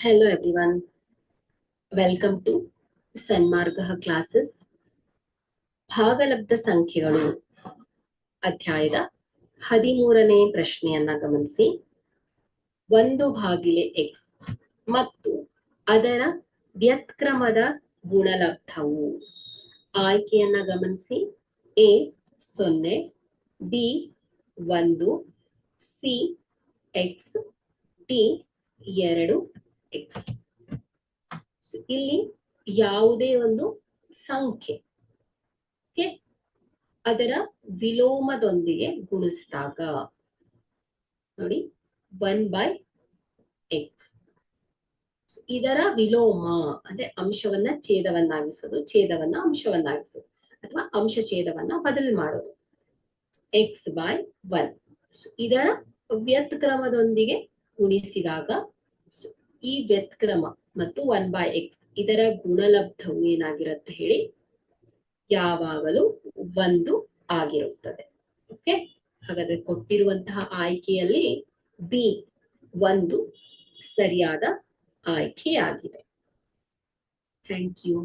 Hello everyone, welcome to Sanmarga classes. ಭಾಗಲಬ್ಧ ಸಂಖ್ಯೆಗಳು ಅಧ್ಯಾಯದ 13ನೇ ಪ್ರಶ್ನೆಯನ್ನ ಗಮನಿಸಿ. 1/x ಮತ್ತು ಅದರ ವ್ಯತ್ಕ್ರಮದ ಗುಣಲಬ್ಧವು. ಆಯ್ಕೆಯನ್ನ ಗಮನಿಸಿ. A 0, B 1, C x, D 2x. ಇಲ್ಲಿ ಯಾವುದೇ ಒಂದು ಸಂಖ್ಯೆ ಅದರ ವಿಲೋಮದೊಂದಿಗೆ ಗುಣಿಸಿದಾಗ ನೋಡಿ 1/x ಇದರ ವಿಲೋಮ ಅಂದ್ರೆ ಅಂಶವನ್ನ ಛೇದವನ್ನಾಗಿಸೋದು, ಛೇದವನ್ನ ಅಂಶವನ್ನಾಗಿಸೋದು ಅಥವಾ ಅಂಶ ಛೇದವನ್ನ ಬದಲು ಮಾಡೋದು. x/1 ಇದರ ವ್ಯತ್ಕ್ರಮದೊಂದಿಗೆ ಗುಣಿಸಿದಾಗ ಈ ವ್ಯತ್ಕ್ರಮ ಮತ್ತು 1/x ಇದರ ಗುಣಲಬ್ಧವು ಏನಾಗಿರುತ್ತೆ ಹೇಳಿ, ಯಾವಾಗಲೂ 1 ಆಗಿರುತ್ತದೆ. ಓಕೆ, ಹಾಗಾದ್ರೆ ಕೊಟ್ಟಿರುವಂತಹ ಆಯ್ಕೆಯಲ್ಲಿ ಬಿ 1 ಸರಿಯಾದ ಆಯ್ಕೆಯಾಗಿದೆ. Thank you.